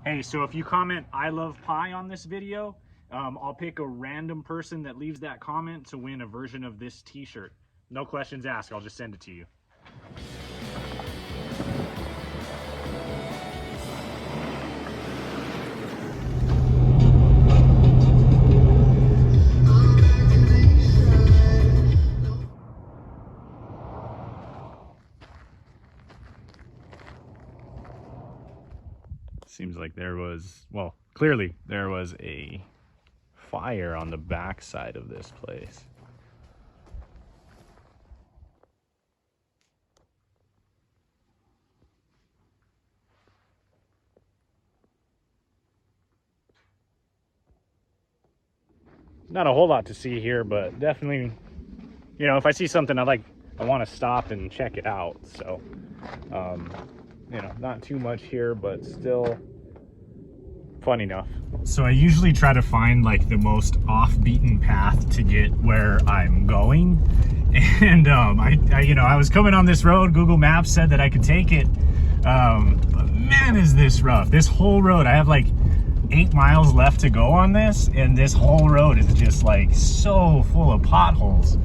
Hey, so if you comment "I love pie" on this video, I'll pick a random person that leaves that comment to win a version of this t-shirt. No questions asked, I'll just send it to you. Seems like there was, well, clearly there was a fire on the back side of this place. Not a whole lot to see here, but definitely, you know, if I see something I want to stop and check it out. So, you know, not too much here, but still fun enough. So I usually try to find like the most off-beaten path to get where I'm going. And I you know, I was coming on this road. Google Maps said that I could take it. But man, is this rough. This whole road, I have like 8 miles left to go on this, and this whole road is just like so full of potholes.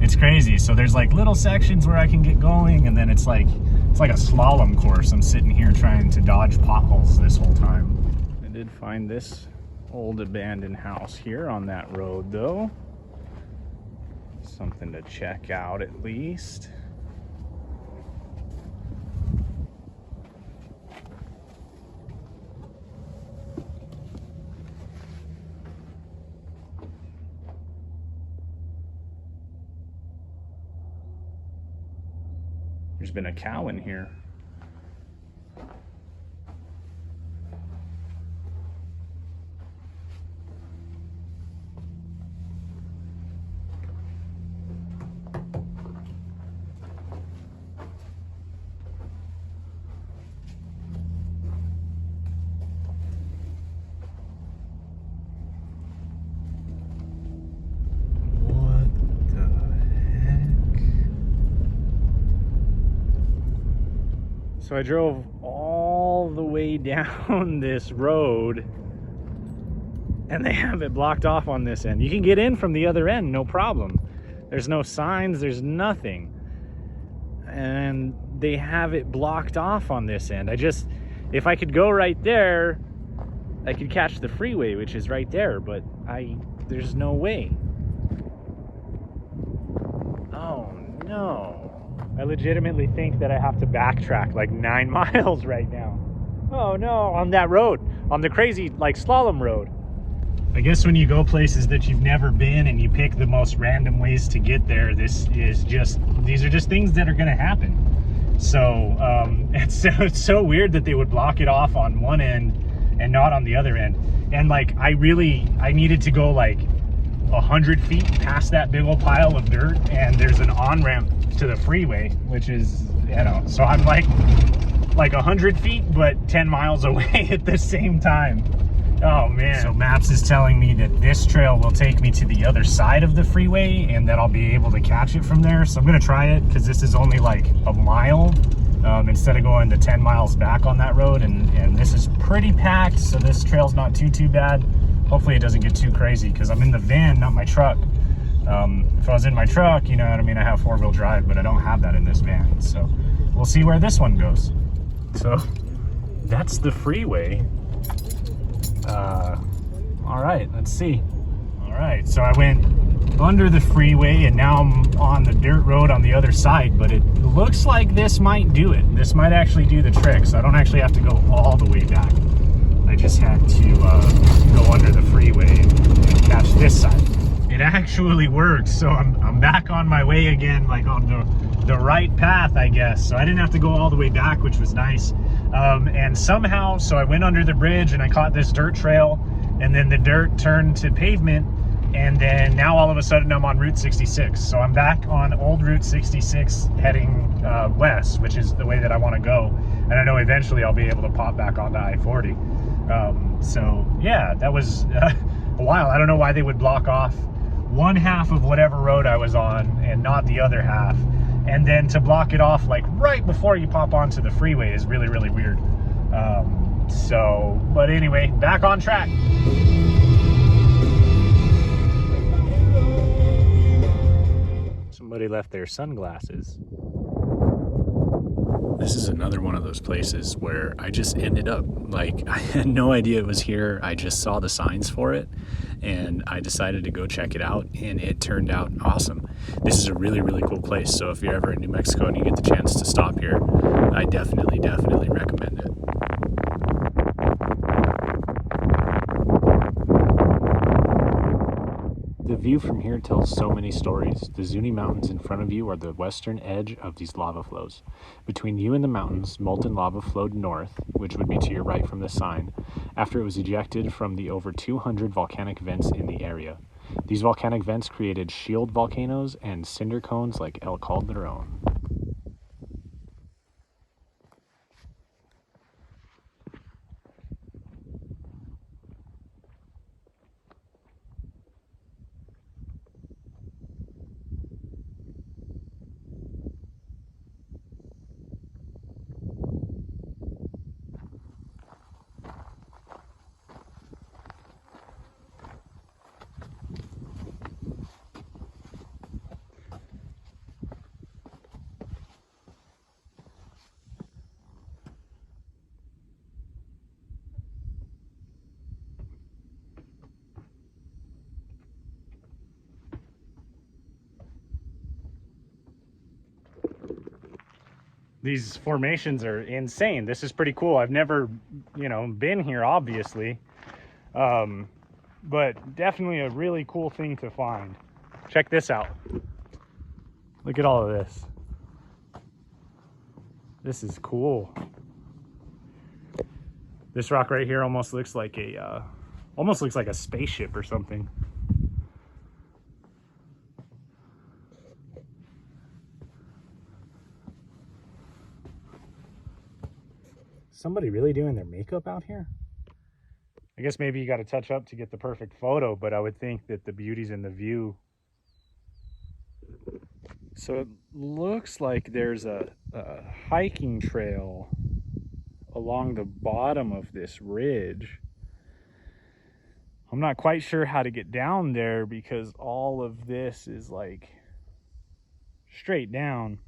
It's crazy. So there's like little sections where I can get going, and then it's like a slalom course. I'm sitting here trying to dodge potholes this whole time. I did find this old abandoned house here on that road though. Something to check out at least. There's been a cow in here. So I drove all the way down this road, and they have it blocked off on this end. You can get in from the other end, no problem. There's no signs, there's nothing. And they have it blocked off on this end. If I could go right there, I could catch the freeway, which is right there, but there's no way. Oh no. I legitimately think that I have to backtrack like 9 miles right now. Oh no, on that road, on the crazy like slalom road. I guess when you go places that you've never been and you pick the most random ways to get there, these are just things that are gonna happen. So it's so weird that they would block it off on one end and not on the other end. And like, I needed to go like 100 feet past that big old pile of dirt, and there's an on-ramp to the freeway, which is, you know, so I'm like 100 feet but 10 miles away at the same time. Oh man. So Maps is telling me that this trail will take me to the other side of the freeway and that I'll be able to catch it from there. So I'm gonna try it because this is only like a mile instead of going the 10 miles back on that road, and this is pretty packed, so this trail's not too bad. Hopefully it doesn't get too crazy because I'm in the van, not my truck. If I was in my truck, you know what I mean, I have 4-wheel drive, but I don't have that in this van. So we'll see where this one goes. So that's the freeway. All right, let's see. All right, so I went under the freeway and now I'm on the dirt road on the other side, but it looks like this might do it. This might actually do the trick, so I don't actually have to go all the way back. I just had to go under the freeway and catch this side. It actually worked, so I'm back on my way again, like on the right path, I guess. So I didn't have to go all the way back, which was nice. And somehow, so I went under the bridge and I caught this dirt trail, and then the dirt turned to pavement, and then now all of a sudden I'm on Route 66. So I'm back on old Route 66 heading west, which is the way that I want to go. And I know eventually I'll be able to pop back onto I-40. So yeah, that was a while. I don't know why they would block off one half of whatever road I was on and not the other half, and then to block it off like right before you pop onto the freeway is really weird. So, but anyway, back on track. Somebody left their sunglasses. This is another one of those places where I just ended up, like, I had no idea it was here. I just saw the signs for it and I decided to go check it out, and it turned out awesome. This is a really, really cool place. So if you're ever in New Mexico and you get the chance to stop here, I definitely recommend it. The view from here tells so many stories. The Zuni Mountains in front of you are the western edge of these lava flows. Between you and the mountains, molten lava flowed north, which would be to your right from the sign, after it was ejected from the over 200 volcanic vents in the area. These volcanic vents created shield volcanoes and cinder cones like El Calderon. These formations are insane. This is pretty cool. I've never, been here, obviously. But definitely a really cool thing to find. Check this out. Look at all of this. This is cool. This rock right here almost looks like a spaceship or something. Somebody really doing their makeup out here? I guess maybe you got to touch up to get the perfect photo, but I would think that the beauty's in the view. So it looks like there's a hiking trail along the bottom of this ridge. I'm not quite sure how to get down there because all of this is like straight down.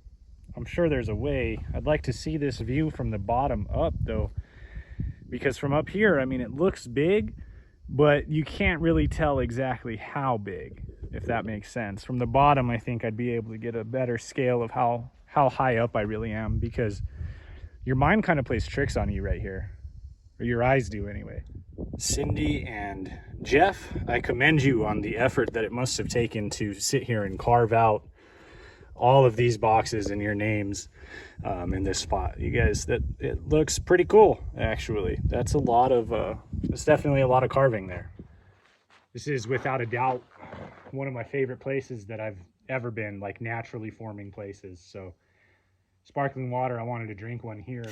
I'm sure there's a way. I'd like to see this view from the bottom up though, because from up here, I mean, it looks big, but you can't really tell exactly how big, if that makes sense. From the bottom, I think I'd be able to get a better scale of how high up I really am, because your mind kind of plays tricks on you right here, or your eyes do anyway. Cindy and Jeff, I commend you on the effort that it must have taken to sit here and carve out all of these boxes and your names in this spot. You guys, it looks pretty cool, actually. That's a lot of it's definitely a lot of carving there. This is without a doubt one of my favorite places that I've ever been, like naturally forming places. So sparkling water, I wanted to drink one here.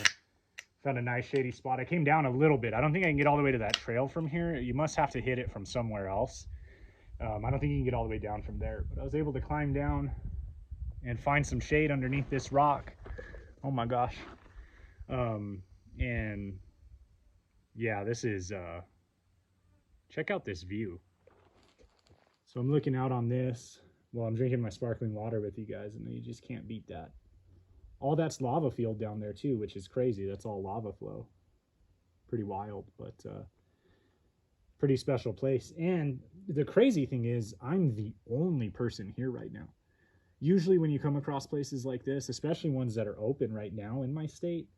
Found a nice shady spot. I came down a little bit. I don't think I can get all the way to that trail from here. You must have to hit it from somewhere else. I don't think you can get all the way down from there, but I was able to climb down and find some shade underneath this rock. Oh my gosh. And yeah, this is, check out this view. So I'm looking out on this while I'm drinking my sparkling water with you guys, and you just can't beat that. All that's lava field down there too, which is crazy. That's all lava flow. Pretty wild, but pretty special place. And the crazy thing is, I'm the only person here right now. Usually when you come across places like this, especially ones that are open right now in my state,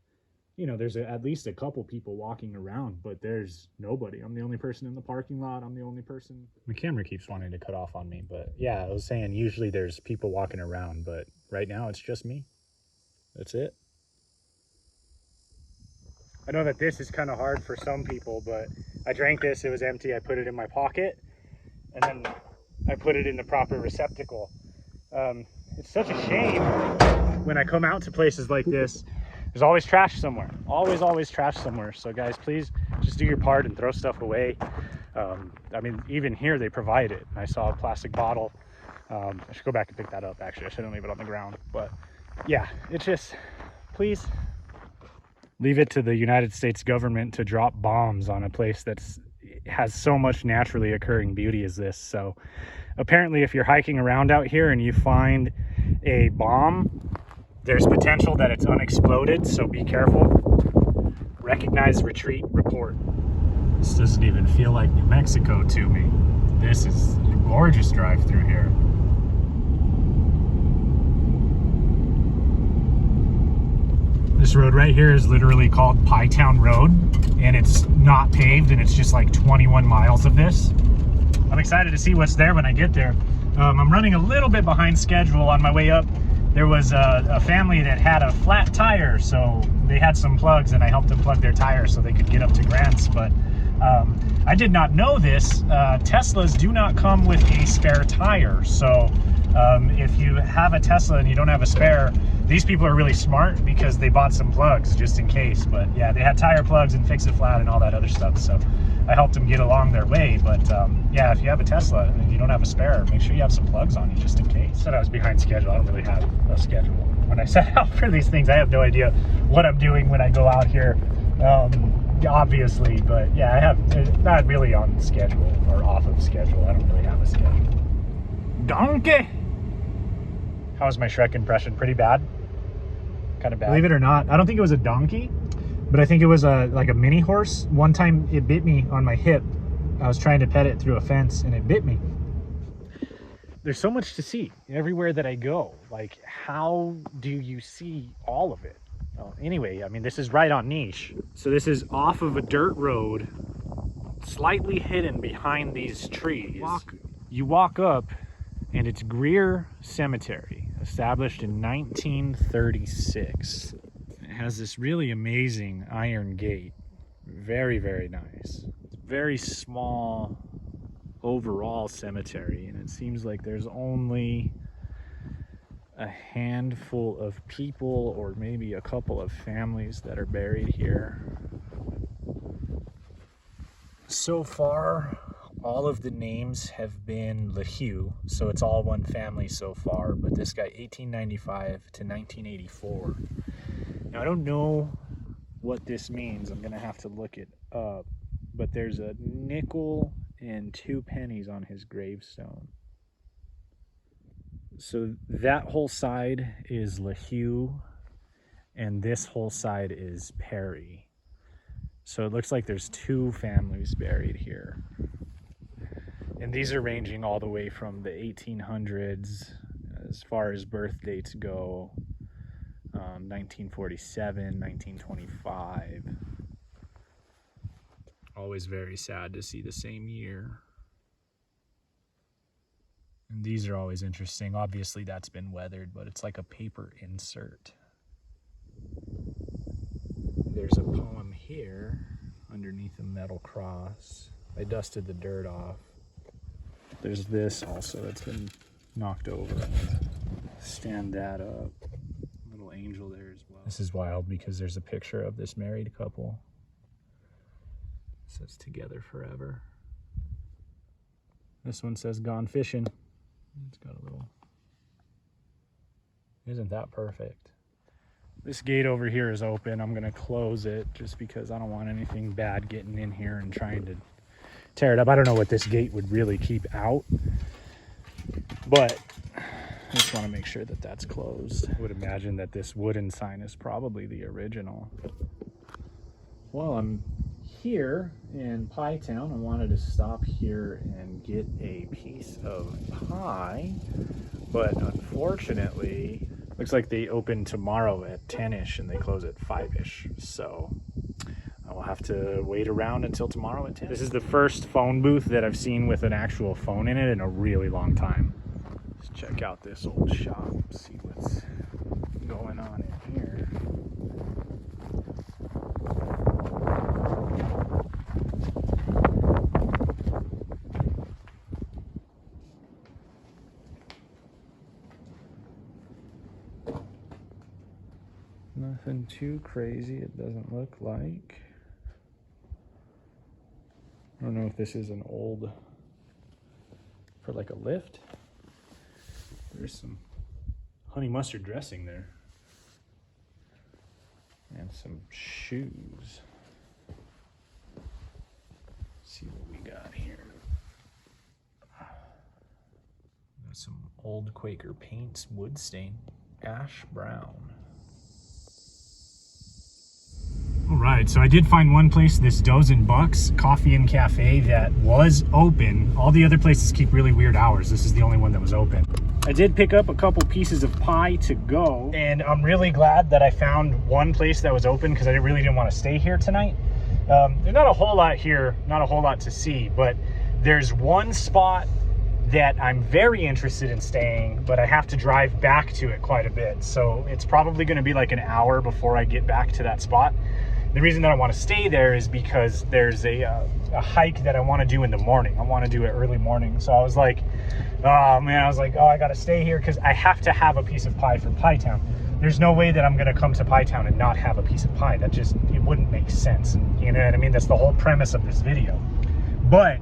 there's at least a couple people walking around, but there's nobody. I'm the only person in the parking lot. I'm the only person. My camera keeps wanting to cut off on me, but yeah, I was saying usually there's people walking around, but right now it's just me. That's it. I know that this is kind of hard for some people, but I drank this, it was empty. I put it in my pocket, and then I put it in the proper receptacle. It's such a shame when I come out to places like this, there's always trash somewhere. Always trash somewhere. So guys, please just do your part and throw stuff away. I mean, even here they provide it. I saw a plastic bottle. I should go back and pick that up, actually. I shouldn't leave it on the ground. But yeah, it's just, please leave it to the United States government to drop bombs on a place that's has so much naturally occurring beauty as this. So apparently if you're hiking around out here and you find a bomb, there's potential that it's unexploded, so be careful. Recognize, retreat, report. This doesn't even feel like New Mexico to me. This is a gorgeous drive through here. This road right here is literally called Pie Town Road, and it's not paved, and it's just like 21 miles of this. I'm excited to see what's there when I get there. I'm running a little bit behind schedule on my way up. There was a family that had a flat tire, so they had some plugs, and I helped them plug their tire so they could get up to Grants. But I did not know this. Teslas do not come with a spare tire, so if you have a Tesla and you don't have a spare, these people are really smart because they bought some plugs just in case. But yeah, they had tire plugs and fix it flat and all that other stuff, so I helped them get along their way. But yeah, if you have a Tesla and you don't have a spare, make sure you have some plugs on you just in case. I said I was behind schedule. I don't really have a schedule. When I set out for these things, I have no idea what I'm doing when I go out here, obviously. But yeah, I have not really on schedule or off of schedule. I don't really have a schedule. Donkey! How was my Shrek impression? Pretty bad? Kind of bad. Believe it or not, I don't think it was a donkey, but I think it was like a mini horse. One time it bit me on my hip. I was trying to pet it through a fence and it bit me. There's so much to see everywhere that I go. Like, how do you see all of it? Well, anyway, I mean, this is right on niche. So this is off of a dirt road, slightly hidden behind these trees. You walk up and it's Greer Cemetery, established in 1936. It has this really amazing iron gate. Very, very nice. It's very small overall cemetery, and it seems like there's only a handful of people or maybe a couple of families that are buried here. So far, all of the names have been LeHue, so it's all one family so far, but this guy 1895 to 1984. Now I don't know what this means. I'm gonna have to look it up, but there's a nickel and 2 pennies on his gravestone. So that whole side is LeHue, and this whole side is Perry. So it looks like there's 2 families buried here. And these are ranging all the way from the 1800s, as far as birth dates go, 1947, 1925. Always very sad to see the same year. And these are always interesting. Obviously that's been weathered, but it's like a paper insert. There's a poem here underneath a metal cross. I dusted the dirt off. There's this also that's been knocked over. Stand that up. Little angel there as well. This is wild because there's a picture of this married couple. It says together forever. This one says gone fishing. It's got a little... Isn't that perfect? This gate over here is open. I'm gonna close it just because I don't want anything bad getting in here and trying to tear it up. I don't know what this gate would really keep out, but I just want to make sure that that's closed. I would imagine that this wooden sign is probably the original. Well, I'm here in Pie Town. I wanted to stop here and get a piece of pie, but unfortunately, looks like they open tomorrow at 10-ish and they close at 5-ish. So I will have to wait around until tomorrow at 10. This is the first phone booth that I've seen with an actual phone in it in a really long time. Let's check out this old shop, see what's going on in here. Nothing too crazy, it doesn't look like. I don't know if this is an old, for like a lift. There's some honey mustard dressing there. And and some shoes. Let's see what we got here. Got some old Quaker paints, wood stain, ash brown. All right, so I did find one place, this Dozen Bucks Coffee and Cafe, that was open. All the other places keep really weird hours. This is the only one that was open. I did pick up a couple pieces of pie to go, and I'm really glad that I found one place that was open because I really didn't want to stay here tonight. There's not a whole lot here, not a whole lot to see, but there's one spot that I'm very interested in staying, but I have to drive back to it quite a bit. So it's probably going to be like an hour before I get back to that spot. The reason that I want to stay there is because there's a hike that I want to do in the morning. I want to do it early morning. So I was like, oh man, I got to stay here because I have to have a piece of pie for Pie Town. There's no way that I'm going to come to Pie Town and not have a piece of pie. That just, it wouldn't make sense. And, you know what I mean? That's the whole premise of this video. But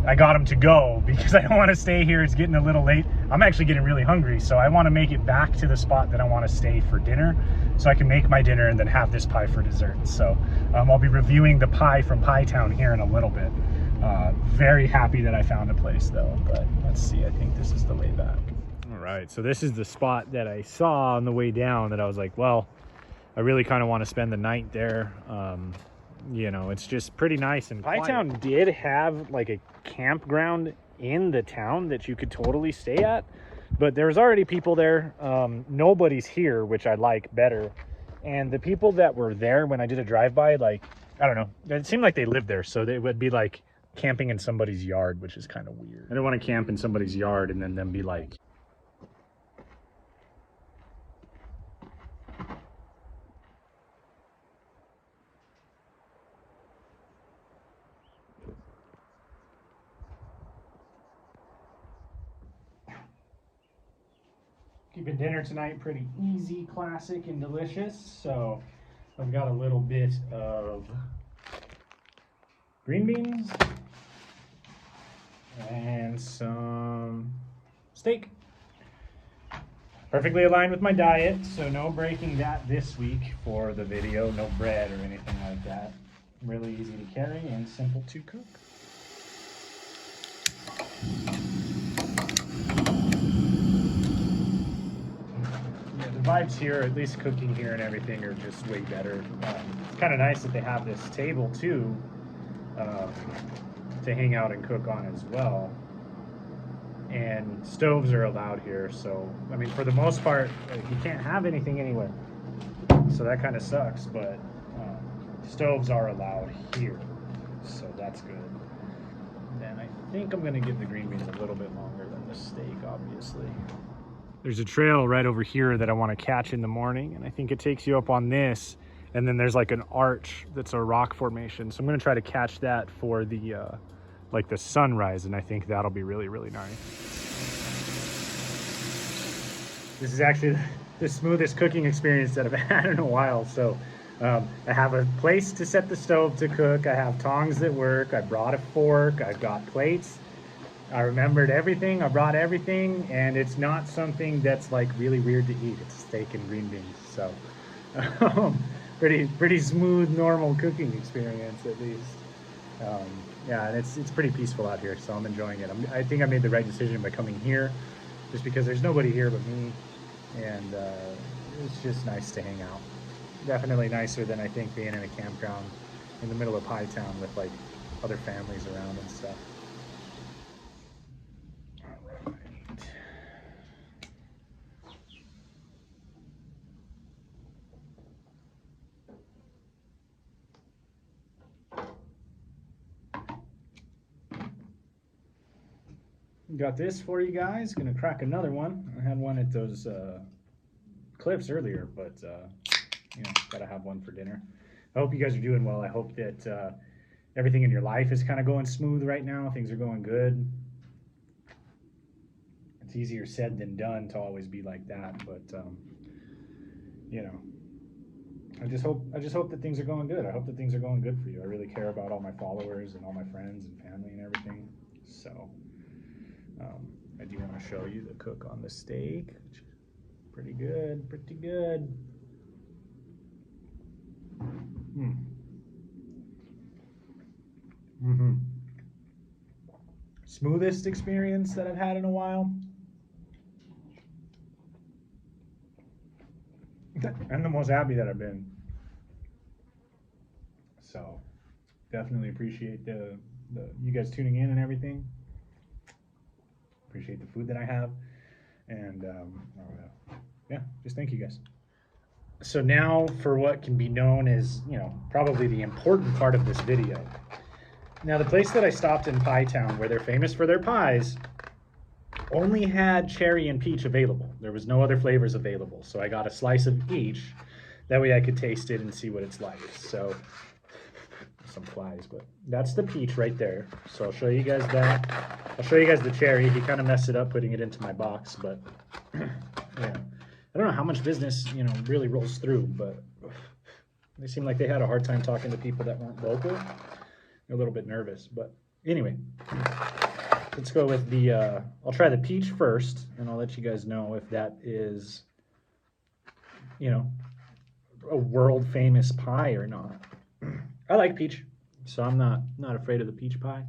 I got them to go because I don't want to stay here. It's getting a little late. I'm actually getting really hungry, so I want to make it back to the spot that I want to stay for dinner so I can make my dinner and then have this pie for dessert. So I'll be reviewing the pie from Pie Town here in a little bit. Very happy that I found a place though, but let's see, I think this is the way back. All right, so this is the spot that I saw on the way down that I was like, well, I really kind of want to spend the night there. You know, it's just pretty nice and quiet. Pie Town did have like a campground in the town that you could totally stay at, but there's already people there. Nobody's here, which I like better. And the people that were there when I did a drive-by, like, I don't know, it seemed like they lived there, so they would be like camping in somebody's yard, which is kind of weird. I don't want to camp in somebody's yard and then them be like, keeping dinner tonight pretty easy, classic, and delicious. So I've got a little bit of green beans and some steak. Perfectly aligned with my diet, so no breaking that this week for the video. No bread or anything like that. Really easy to carry and simple to cook. Vibes here, at least cooking here and everything, are just way better. It's kind of nice that they have this table too to hang out and cook on as well. And stoves are allowed here, so I mean, for the most part, you can't have anything anywhere. So that kind of sucks, but stoves are allowed here, so that's good. And I think I'm gonna give the green beans a little bit longer than the steak, obviously. There's a trail right over here that I want to catch in the morning, and I think it takes you up on this, and then there's like an arch that's a rock formation. So I'm going to try to catch that for the like the sunrise, and I think that'll be really, really nice. This is actually the smoothest cooking experience that I've had in a while. So I have a place to set the stove to cook. I have tongs that work. I brought a fork. I've got plates. I remembered everything, I brought everything, and it's not something that's like really weird to eat. It's steak and green beans, so pretty smooth, normal cooking experience at least. Yeah, and it's pretty peaceful out here, so I'm enjoying it. I think I made the right decision by coming here, just because there's nobody here but me, and it's just nice to hang out. Definitely nicer than I think being in a campground in the middle of Pie Town with like other families around and stuff. Got this for you guys. Gonna crack another one. I had one at those cliffs earlier, but you know, gotta have one for dinner. I hope you guys are doing well. I hope that everything in your life is kind of going smooth right now. Things are going good. It's easier said than done to always be like that, but you know, I just hope that things are going good. I hope that things are going good for you. I really care about all my followers and all my friends and family and everything. So I do want to show you the cook on the steak. Pretty good, pretty good. Mm. Mm-hmm. Smoothest experience that I've had in a while. And the most happy that I've been. So definitely appreciate the you guys tuning in and everything. Appreciate the food that I have. And yeah, just thank you guys. So now for what can be known as, probably the important part of this video. Now the place that I stopped in Pie Town, where they're famous for their pies, only had cherry and peach available. There was no other flavors available. So I got a slice of each. That way I could taste it and see what it's like. So some flies, but that's the peach right there. So I'll show you guys that. I'll show you guys the cherry. He kind of messed it up putting it into my box, but yeah. I don't know how much business, really rolls through, but they seem like they had a hard time talking to people that weren't local. They're a little bit nervous, but anyway, let's go with the, I'll try the peach first, and I'll let you guys know if that is, a world famous pie or not. I like peach, so I'm not afraid of the peach pie.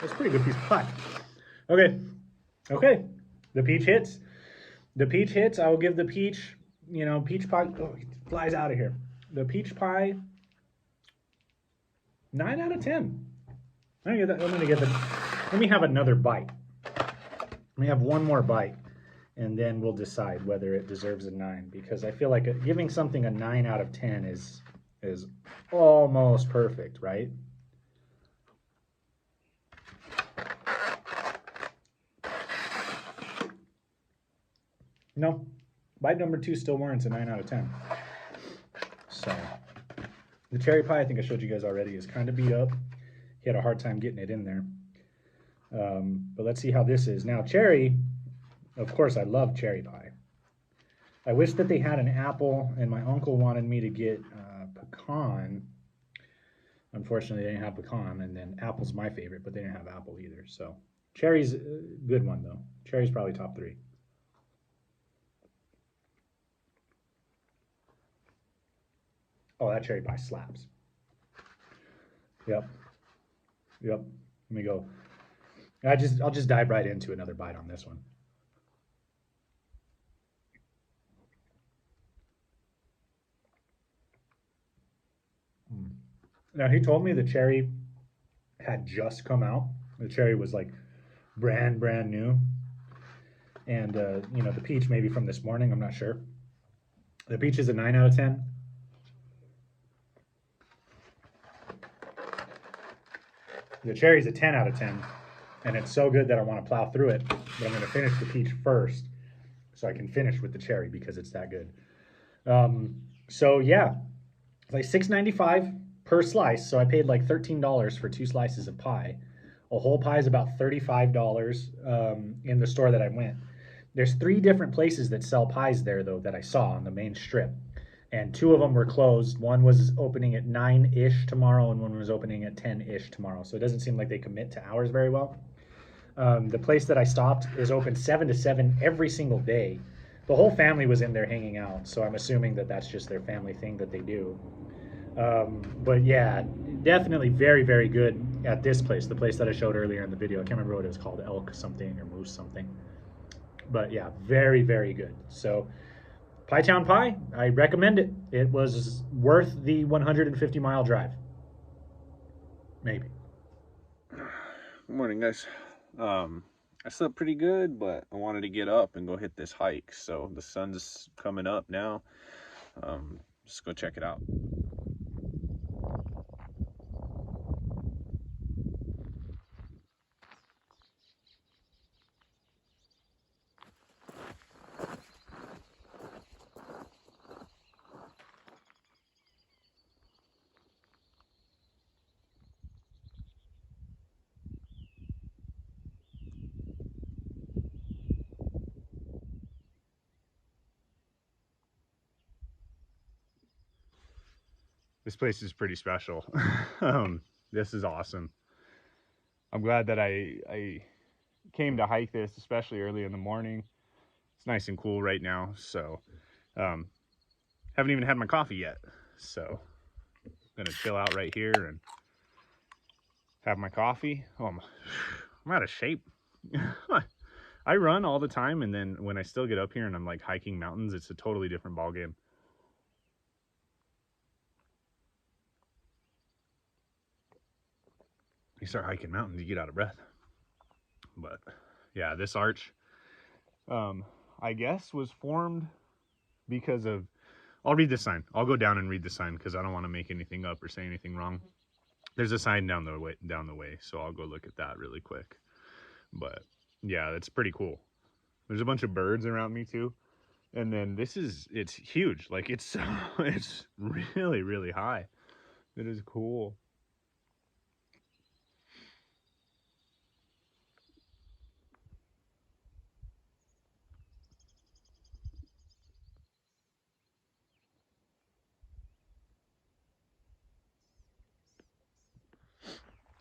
That's a pretty good piece of pie. Okay, the peach hits. The peach hits. I will give the peach, peach pie. Oh, it flies out of here. The peach pie, 9 out of 10. I'm gonna get the. Let me have another bite. Let me have one more bite, and then we'll decide whether it deserves a 9. Because I feel like giving something a 9 out of 10 is almost perfect, right? No, bite number 2 still warrants a 9 out of 10. So the cherry pie, I think I showed you guys already, is kind of beat up. He had a hard time getting it in there. But let's see how this is. Now, cherry, of course, I love cherry pie. I wish that they had an apple, and my uncle wanted me to get pecan. Unfortunately, they didn't have pecan, and then apple's my favorite, but they didn't have apple either. So cherry's a good one, though. Cherry's probably top 3. Oh, that cherry pie slaps. Yep. Let me go. I'll just dive right into another bite on this one. Now he told me the cherry had just come out. The cherry was like brand new, and the peach maybe from this morning. I'm not sure. The peach is a 9 out of 10. The cherry's a 10 out of 10, and it's so good that I want to plow through it. But I'm going to finish the peach first, so I can finish with the cherry because it's that good. So yeah, it's like $6.95 per slice. So I paid like $13 for 2 slices of pie. A whole pie is about $35 in the store that I went. There's 3 different places that sell pies there though that I saw on the main strip, and 2 of them were closed. One was opening at 9-ish tomorrow, and one was opening at 10-ish tomorrow. So it doesn't seem like they commit to hours very well. The place that I stopped is open 7 to 7 every single day. The whole family was in there hanging out, so I'm assuming that that's just their family thing that they do. But yeah, definitely very good at this place, the place that I showed earlier in the video. I can't remember what it was called, Elk something or Moose something. But yeah, very good. So Pie Town Pie, I recommend it. It was worth the 150-mile drive. Maybe. Good morning, guys. I slept pretty good, but I wanted to get up and go hit this hike. So the sun's coming up now. Let's go check it out. This place is pretty special. This is awesome. I'm glad that I came to hike this, especially early in the morning. It's nice and cool right now, so haven't even had my coffee yet, so I'm gonna chill out right here and have my coffee. Oh, I'm out of shape. I run all the time, and then when I still get up here and I'm like hiking mountains, it's a totally different ball game. You start hiking mountains, you get out of breath. But yeah, this arch, I guess, was formed because of. I'll read the sign. I'll go down and read the sign because I don't want to make anything up or say anything wrong. There's a sign down the way, so I'll go look at that really quick. But yeah, it's pretty cool. There's a bunch of birds around me too. And then it's huge. Like it's really, really high. It is cool.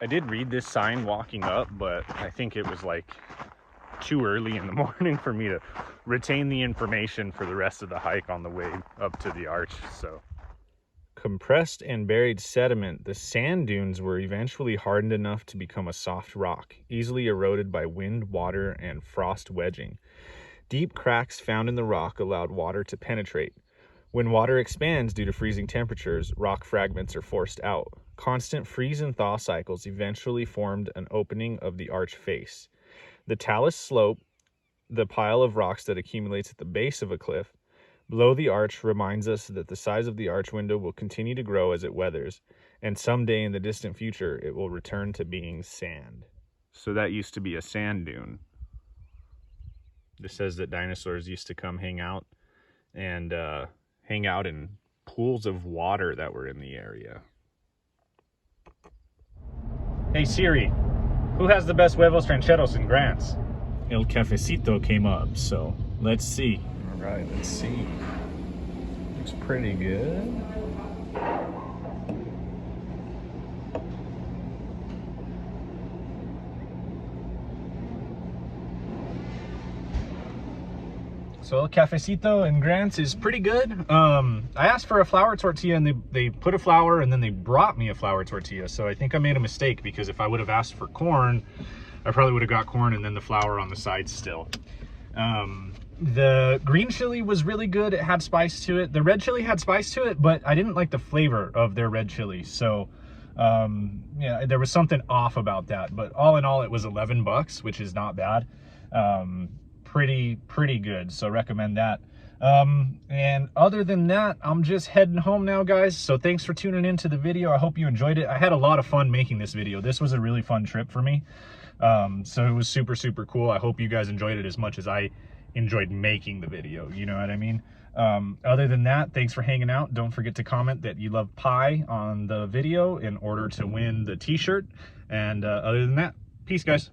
I did read this sign walking up, but I think it was like too early in the morning for me to retain the information for the rest of the hike on the way up to the arch. So compressed and buried sediment, the sand dunes were eventually hardened enough to become a soft rock, easily eroded by wind, water, and frost wedging. Deep cracks found in the rock allowed water to penetrate. When water expands due to freezing temperatures, rock fragments are forced out. Constant freeze and thaw cycles eventually formed an opening of the arch face. The talus slope, the pile of rocks that accumulates at the base of a cliff, below the arch reminds us that the size of the arch window will continue to grow as it weathers, and someday in the distant future it will return to being sand. So that used to be a sand dune. This says that dinosaurs used to come hang out in pools of water that were in the area. Hey Siri, who has the best huevos rancheros in Grants? El Cafecito came up, so let's see. All right, let's see. Looks pretty good. So El Cafecito in Grants is pretty good. I asked for a flour tortilla and they put a flour and then they brought me a flour tortilla. So I think I made a mistake because if I would have asked for corn, I probably would have got corn and then the flour on the side still. The green chili was really good. It had spice to it. The red chili had spice to it, but I didn't like the flavor of their red chili. So yeah, there was something off about that. But all in all, it was $11, which is not bad. Pretty good, so recommend that. And other than that, I'm just heading home now, guys. So thanks for tuning into the video. I hope you enjoyed it. I had a lot of fun making this video. This was a really fun trip for me. So it was super cool. I hope you guys enjoyed it as much as I enjoyed making the video, you know what I mean? Other than that, thanks for hanging out. Don't forget to comment that you love pie on the video in order to win the t-shirt. And other than that, peace, guys.